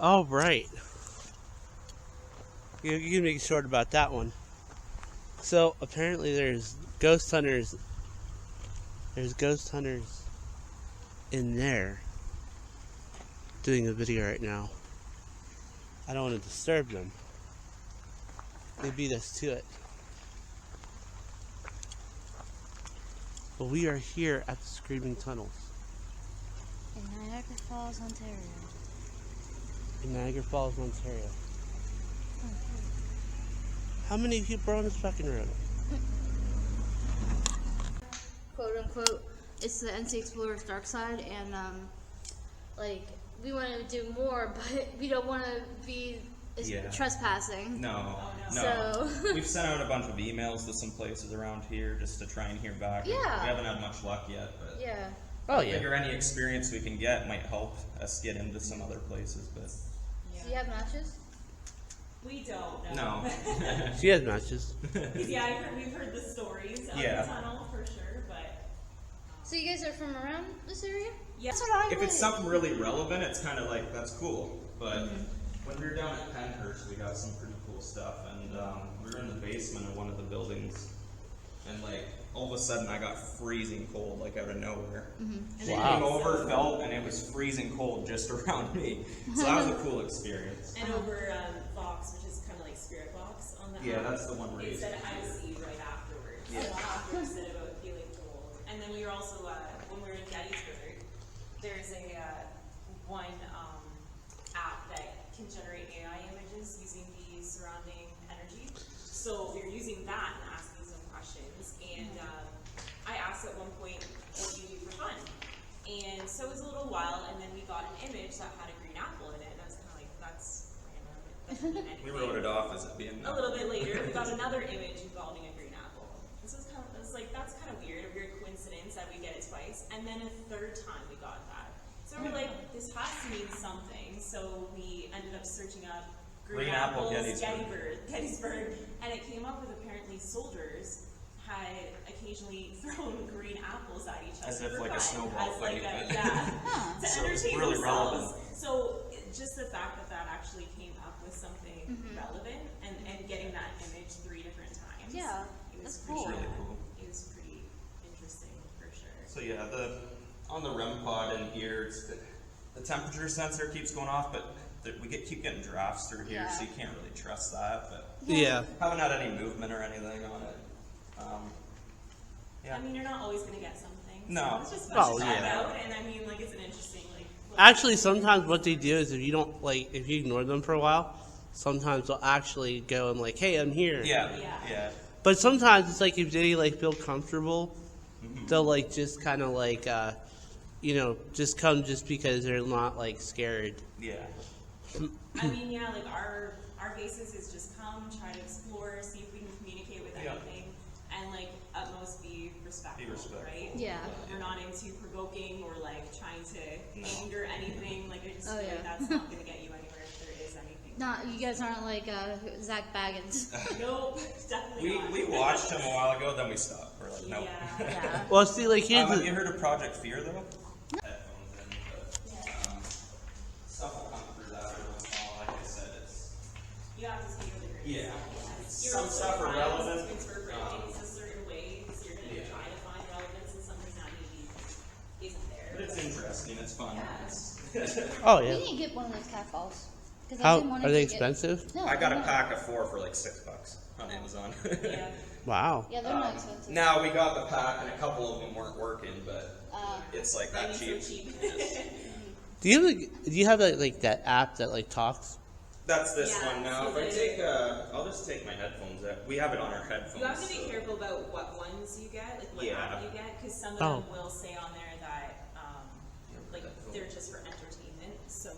All right. You can make it short about that one. So apparently there's ghost hunters. There's ghost hunters in there doing a video right now. I don't want to disturb them. They beat us to it. But we are here at the Screaming Tunnels. In Niagara Falls, Ontario. In Niagara Falls, Ontario. How many people are on this fucking road? Quote unquote, it's the NC Explorer's Dark Side, and like we want to do more, but we don't want to be trespassing. No. So We've sent out a bunch of emails to some places around here just to try and hear back. Yeah. We haven't had much luck yet, but yeah. Oh I yeah. figure any experience we can get might help us get into some other places, but Do you have matches? We don't. no. She has matches. Yeah, we've heard the stories of Yeah. the tunnel for sure, but So you guys are from around this area? yeah. That's what I If it's something really relevant, it's kind of like, that's cool. But when we were down at Penhurst, we got some pretty cool stuff. And we were in the basement of one of the buildings. And like, all of a sudden I got freezing cold, like out of nowhere. And So Wow. I came over, felt, and it was freezing cold just around me. So that was a cool experience. And over Vox, which is kind of like Spirit Box on the Yeah, app, that's the one where it you said IC right afterwards. Yeah. So after it said about feeling cold. And then we were also, when we were in Gettysburg, there's a one app that can generate AI images using the surrounding energy. So we were using that and asking some questions. And I asked at one point, what do you do for fun? And so it was a little while, and then we got an image that had a green apple in it, and I was kind of like, that's random. It doesn't mean anything. We wrote it off as it being A little bit later, we got another image involving a green apple. This was kind of, I was like, that's kind of weird, a weird coincidence that we get it twice. And then a third time we got that. So we're like, this has to mean something. So we ended up searching up green Apple, apples, Gettysburg. and it came up with apparently soldiers had occasionally thrown green apples at each other. As if for like a fun, snowball as like fight. a, yeah, to So it's entertain really themselves. relevant. So just the fact that that actually came up with something relevant and getting that image 3 different times. Yeah, it was that's pretty, cool. It's really cool. It was pretty interesting for sure. So yeah, on the REM pod in here, the temperature sensor keeps going off, but we keep getting drafts through here, so you can't really trust that. But Yeah. haven't had any movement or anything on it. Yeah. I mean, you're not always going to get something. No. So it's just Oh, fun to try yeah. out, and I mean, like, it's an interesting, like. little- Actually, sometimes what they do is if you don't if you ignore them for a while, sometimes they'll actually go and like, hey, I'm here. Yeah. Yeah. Yeah. But sometimes it's like if they like feel comfortable, they'll like just kind of like, just come just because they're not like scared. Yeah. I mean, yeah, like, our basis is just come, try to explore, see if we can communicate with Yeah. anything, and, like, at most be respectful, Be respectful. right? Yeah. We're not into provoking or, like, trying to anger anything. Like, I just Oh, feel yeah. like that's not going to get you anywhere if there is anything. Not you guys aren't like Zach Baggins. Nope, definitely not. We watched him a while ago, then we stopped. We're like, no. Yeah. Yeah. Well, see, like here's Have the, you heard of Project Fear though? Headphones in, but stuff will come through that every once in a while. Like I said, it's You have to take it with a grain Yeah. of salt, because you're Some also stuff are trying relevant. to interpret things a certain way, so you're going to Yeah. try to find relevance in something that maybe isn't there. but it's interesting. It's fun. Yeah. oh We yeah. need to get one of those cat balls. 'Cause I've How been wanting are they to get- expensive? No, I got a they're not. pack of 4 for like $6 on Amazon. Yeah. Wow. Yeah, they're not expensive. Now we got the pack and a couple of them weren't working, but it's like I that mean, cheap. so cheap. Do you have like that app that like talks? That's this Yeah, one now. so If I the- take, I'll just take my headphones out. We have it on our headphones. You have to be so- careful about what ones you get, like what Yeah. app you get, because some of Oh. them will say on there that like they're just for entertainment. So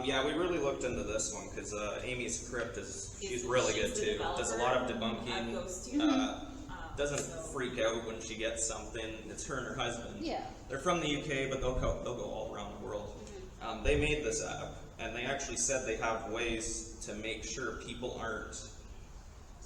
Yeah, we really looked into this one because Amy's Crypt she's Is- really she's good the too. Does a lot of debunking. Ghost too. Doesn't So- freak out when she gets something. It's her and her husband. Yeah. They're from the UK, but they'll go all around the world. They made this app, and they actually said they have ways to make sure people aren't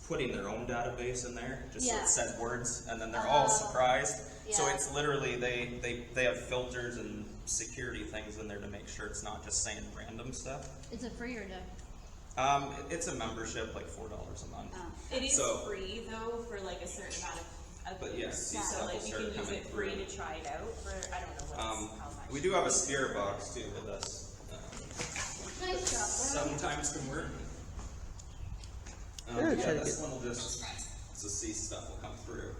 putting their own database in there, just so Yeah. it says words, and then they're all surprised. So Yeah. it's literally, they have filters and security things in there to make sure it's not just saying random stuff. Is it free or no? It's a membership, like $4 a month. It is So- free though for like a certain amount of But yes, use. these So stuff like will you start can use coming it free through. to try it out for, I don't know what's, how much. We do have a spirit box too with us. Nice job. Sometimes can work. Yeah, Yeah, check this it. one will just see stuff will come through.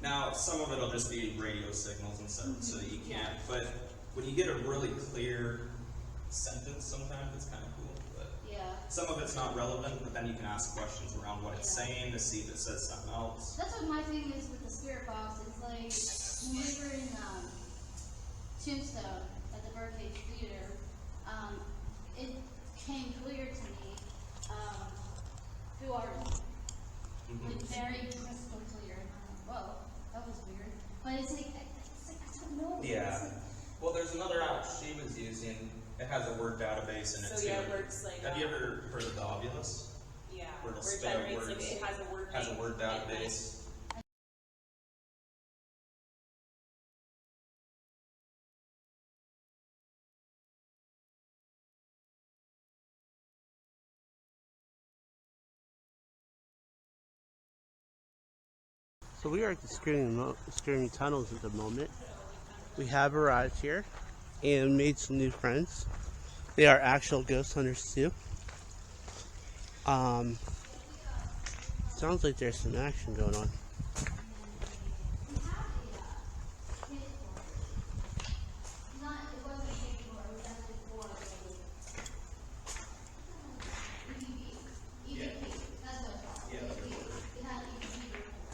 Now, some of it will just be radio signals and stuff, so that you can't. But when you get a really clear sentence, sometimes it's kind of cool. But Yeah. some of it's not relevant, but then you can ask questions around what it's Yeah. saying to see if it says something else. That's what my thing is with the spirit box. It's like when we were in Tombstone at the Birdcage Theater, it came clear to me who are you? Like very crystal clear. And I'm like, whoa, that was weird. But it's like I don't know. Yeah. Well, there's another app she was using. It has a word database in it So too. yeah, it works like. Have you ever heard of the Ovilus? Yeah, where it'll where it spit out generates, like, words? it has a word Has a bank word and, like, database. So we are at the Screaming Tunnels at the moment. We have arrived here and made some new friends. They are actual ghost hunters too. Sounds like there's some action going on. It wasn't a skateboard, it was actually for EVP. That's what it's called. EVP. It had EVP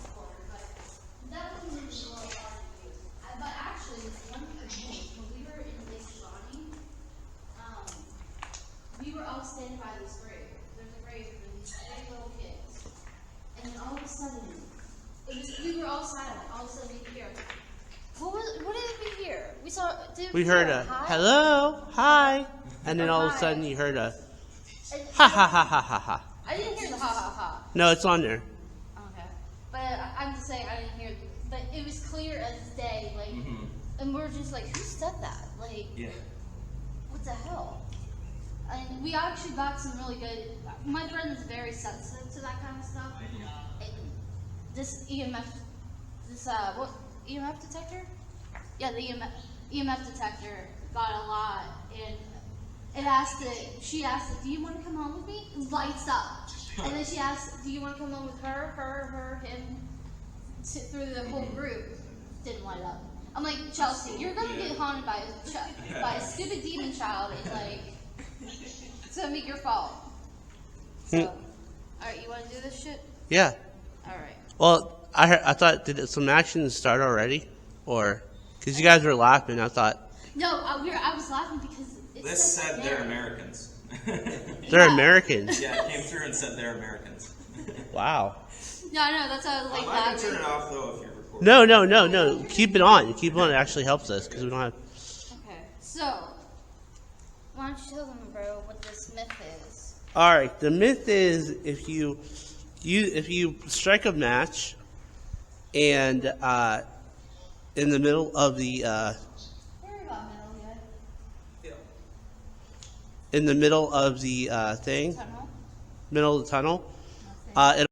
recorder, but that wasn't really a lot of use. But actually, one of the things, when we were in Lake Shawnee, we were all standing by this grave. There's a grave for these 3 little kids. And then all of a sudden, we were all silent. All of a sudden, we could hear, what did we hear? We saw, We heard a hi? hello, hi, and then all of a sudden you heard a ha ha ha ha ha ha. I didn't hear the ha ha ha. No, it's on there. Okay. But I'm just saying I didn't hear it. But it was clear as day, like, and we're just like, who said that? Like, Yeah. what the hell? And we actually got some really good. My friend is very sensitive to that kind of stuff. And this EMF, what EMF detector? Yeah, the EMF detector got a lot, and she asked it, do you want to come home with me? It lights up. And then she asked, do you want to come home with her, him, through the whole group? Didn't light up. I'm like, Chelsea, you're gonna get haunted by a stupid demon child, and like, it's gonna be your fault. So, alright, you wanna do this shit? Yeah. Alright. Well, I thought, did some action start already? Or, because you guys were laughing, I thought, No, I was laughing because it This said they're there. Americans. they're Americans. Yeah, it came through and said they're Americans. Wow. No, I know, that's why I was like I can turn laughing. it off though if you're recording. No. Keep it on. Keep it on. It actually helps us because we don't have. Okay, so, why don't you tell them, bro, what this myth is? All right. The myth is if you strike a match, and in the middle of the Worry about metal, yeah. Yeah. thing, Tunnel. middle of the tunnel, it